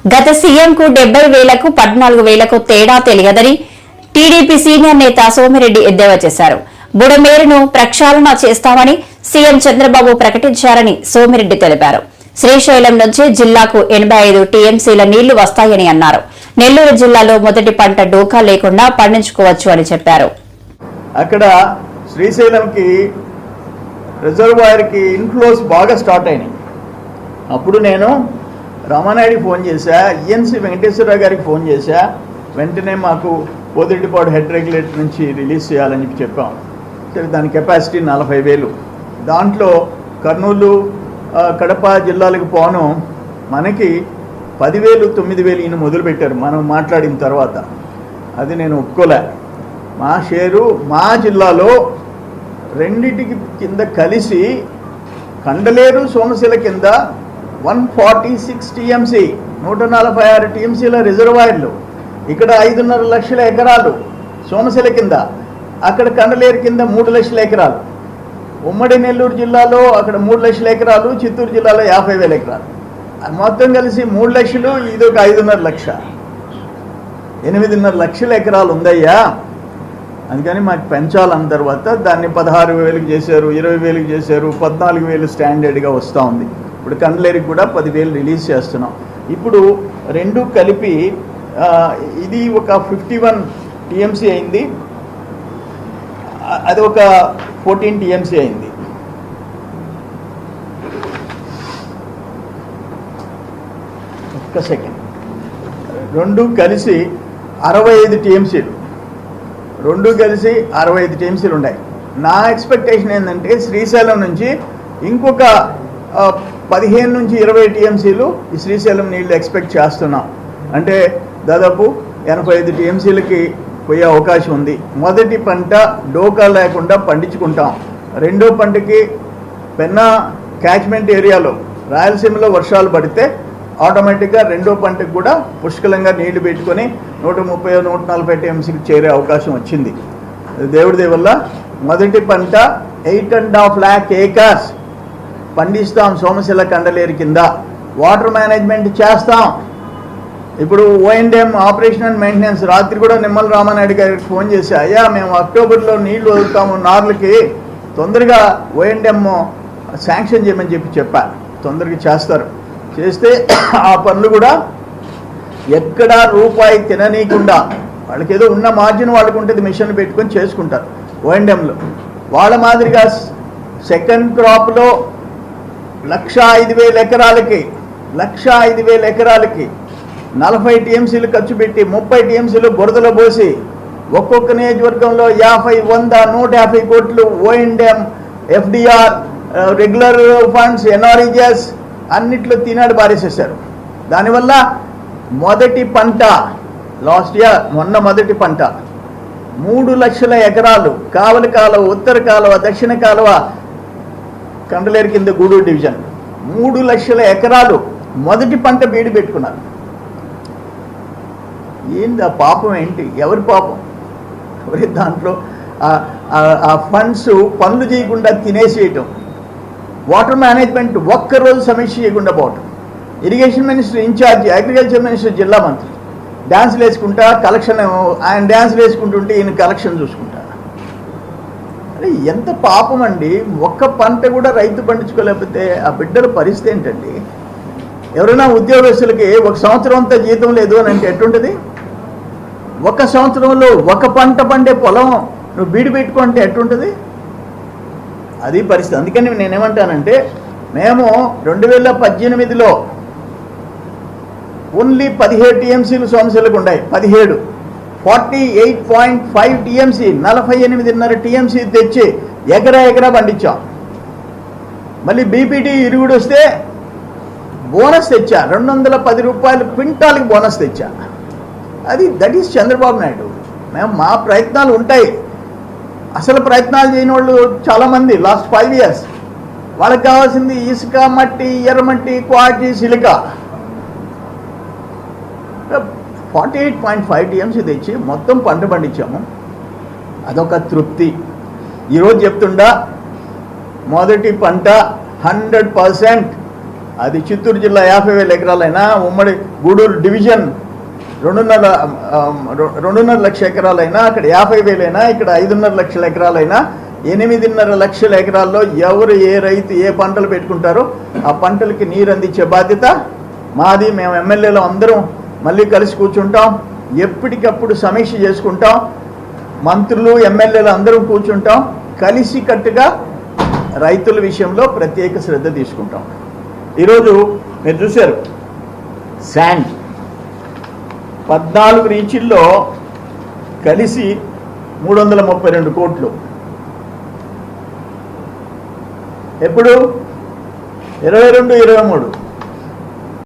గత సీఎంకు 70,000కు 14,000కు తేడా తెలియదని టీడీపీ సీనియర్ నేత సోమిరెడ్డి ఎద్దేవా చేశారు. బుడమేరును ప్రక్షాళన చేస్తామని సీఎం చంద్రబాబు ప్రకటించారని సోమిరెడ్డి తెలిపారు. శ్రీశైలం నుంచి జిల్లాకు 85 టీఎంసీల నీళ్లు వస్తాయని అన్నారు. నెల్లూరు జిల్లాలో మొదటి పంట డోకా లేకుండా పండించుకోవచ్చు అని చెప్పారు. అక్కడ శ్రీశైలంకి రిజర్వాయర్కి ఇన్ఫ్లోస్ బాగా స్టార్ట్ అయినాయి. అప్పుడు నేను రామానాయుడికి ఫోన్ చేశా, ఈఎన్సీ వెంకటేశ్వరరావు గారికి ఫోన్ చేశా. వెంటనే మాకు పోతిరెడ్డిపాడు హెడ్ రెగ్యులేటర్ నుంచి రిలీజ్ చేయాలని చెప్పాం. సరే, దాని కెపాసిటీ 40,000. దాంట్లో కర్నూలు కడప జిల్లాలకు పోను మనకి 10,000 9,000 ఈయన మొదలుపెట్టారు మనం మాట్లాడిన తర్వాత. అది నేను ఒప్పుకోలే. మా షేరు మా జిల్లాలో రెండిటికి కింద కలిసి కండలేరు సోమశిల కింద 146 టీఎంసీ 146 టీఎంసీల రిజర్వాయర్లు. ఇక్కడ 5.5 లక్షల ఎకరాలు సోమశిల కింద, అక్కడ కండలేరు కింద 3 లక్షల ఎకరాలు. ఉమ్మడి నెల్లూరు జిల్లాలో అక్కడ 3 లక్షల ఎకరాలు, చిత్తూరు జిల్లాలో 50,000 ఎకరాలు. మొత్తం కలిసి 3 లక్షలు, ఇది ఒక 5.5 లక్ష, 8.5 లక్షల ఎకరాలు ఉందయ్యా. అందుకని మాకు పెంచాలన్న తర్వాత దాన్ని 16,000కి చేశారు, 20,000కి చేశారు, 14,000 స్టాండర్డ్గా వస్తూ ఉంది. ఇప్పుడు కండలేరుకి కూడా 10,000 రిలీజ్ చేస్తున్నాం. ఇప్పుడు రెండు కలిపి ఇది ఒక 51 టీఎంసీ అయింది, అది ఒక 14 టీఎంసీ అయింది. ఒక్క సెకండ్. రెండు కలిసి 65 టీఎంసీలు, రెండు కలిసి 65 టీఎంసీలు ఉన్నాయి. నా ఎక్స్పెక్టేషన్ ఏంటంటే శ్రీశైలం నుంచి ఇంకొక 15 నుంచి 20 టీఎంసీలు ఈ శ్రీశైలం నీళ్లు ఎక్స్పెక్ట్ చేస్తున్నాం. అంటే దాదాపు 85 టీఎంసీలకి పోయే అవకాశం ఉంది. మొదటి పంట డోకా లేకుండా పండించుకుంటాం. రెండో పంటకి పెన్నా క్యాచ్మెంట్ ఏరియాలో రాయలసీమలో వర్షాలు పడితే ఆటోమేటిక్గా రెండో పంటకు కూడా పుష్కలంగా నీళ్లు పెట్టుకొని 130-140 టీఎంసీకి చేరే అవకాశం వచ్చింది. దేవుడి దయ వల్ల మొదటి పంట 8.5 lakh acres పండిస్తాం సోమశిల కండలేరు కింద. వాటర్ మేనేజ్మెంట్ చేస్తాం. ఇప్పుడు O&M ఆపరేషన్ అండ్ మెయింటెనెన్స్ రాత్రి కూడా నిమ్మల రామానాయుడు గారికి ఫోన్ చేశా, అయ్యా మేము అక్టోబర్లో నీళ్లు వదులుతాము నార్లకి, తొందరగా O&M శాంక్షన్ చేయమని చెప్పా. తొందరగా చేస్తారు. చేస్తే ఆ పనులు కూడా ఎక్కడా రూపాయి తిననీయకుండా, వాళ్ళకి ఏదో ఉన్న మార్జిన్ వాళ్ళకు ఉంటుంది, మిషన్లు పెట్టుకొని చేసుకుంటారు O&Mలో. వాళ్ళ మాదిరిగా సెకండ్ క్రాప్లో 105,000 ఎకరాలకి 105,000 ఎకరాలకి 40 టీఎంసీలు ఖర్చు పెట్టి 30 టీఎంసీలు బురదలో పోసి ఒక్కొక్క నియోజకవర్గంలో 50, 100, 150 కోట్లు O&M, FDR, regular funds, NREGS అన్నిట్లో తినాడు పారేసేశారు. దానివల్ల మొదటి పంట లాస్ట్ ఇయర్ మొన్న మొదటి పంట 3 లక్షల ఎకరాలు కావలి కాలువ, ఉత్తర కాలువ, దక్షిణ కాలువ, కండలేరు కింద గూడూరు డివిజన్ 3 లక్షల ఎకరాలు మొదటి పంట బీడి పెట్టుకున్నారు. ఏంది ఆ పాపం? ఏంటి? ఎవరి పాపం? ఎవరి దాంట్లో ఆ ఫండ్స్ పనులు చేయకుండా తినేసేయటం, వాటర్ మేనేజ్మెంట్ ఒక్కరోజు సమీక్ష చేయకుండా పోవటం. Irrigation minister in charge, agriculture minister జిల్లా మంత్రి డ్యాన్స్లు వేసుకుంటా కలెక్షన్, ఆయన డ్యాన్స్లు వేసుకుంటుంటే ఈయన కలెక్షన్ చూసుకుంటా. అరే ఎంత పాపం అండి! ఒక్క పంట కూడా రైతు పండించుకోలేకపోతే ఆ బిడ్డల పరిస్థితి ఏంటండి? ఎవరైనా ఉద్యోగస్తులకి ఒక సంవత్సరం అంతా జీతం లేదు అని అంటే ఎట్టుంటుంది? ఒక సంవత్సరంలో ఒక పంట పండే పొలం నువ్వు బీడి పెట్టుకుంటే ఎట్టుంటుంది? అది పరిస్థితి. అందుకని నేనేమంటానంటే, మేము 2018లో ఓన్లీ 17 టీఎంసీలు సోమశిలకు ఉన్నాయి. 17 48.5 టీఎంసీ 48.5 టీఎంసీ తెచ్చి ఎకరా పండించాం. మళ్ళీ బీపీటీ ఇరుగుడు వస్తే బోనస్ తెచ్చా, 210 రూపాయలు క్వింటాల్కి బోనస్ తెచ్చా. That is Chandrababu Naidu. మేము మా ప్రయత్నాలు ఉంటాయి. అసలు ప్రయత్నాలు చేయని వాళ్ళు చాలామంది లాస్ట్ 5 years. వాళ్ళకి కావాల్సింది ఇసుక, మట్టి, ఎర్రమట్టి, క్వాలిటీ, సిలికా. 48.5 టీఎంసీ తెచ్చి మొత్తం పంట పండించాము. అదొక తృప్తి. ఈరోజు చెప్తుండా మొదటి పంట 100% అది చిత్తూరు జిల్లా 50,000 ఎకరాలైనా, ఉమ్మడి గూడూరు డివిజన్ 2.5 లక్షల ఎకరాలైనా, అక్కడ 50,000 అయినా, ఇక్కడ 5.5 లక్షల ఎకరాలైనా, 8.5 లక్షల ఎకరాల్లో ఎవరు ఏ రైతు ఏ పంటలు పెట్టుకుంటారో ఆ పంటలకి నీరు అందించే బాధ్యత మాది. మేము ఎమ్మెల్యేలు అందరం మళ్ళీ కలిసి కూర్చుంటాం, ఎప్పటికప్పుడు సమీక్ష చేసుకుంటాం, మంత్రులు ఎమ్మెల్యేలు అందరం కూర్చుంటాం, కలిసి కట్టుగా రైతుల విషయంలో ప్రత్యేక శ్రద్ధ తీసుకుంటాం. ఈరోజు మీరు చూశారు శాండ్ 14 రీచుల్లో కలిసి 332 కోట్లు. ఎప్పుడు 22-23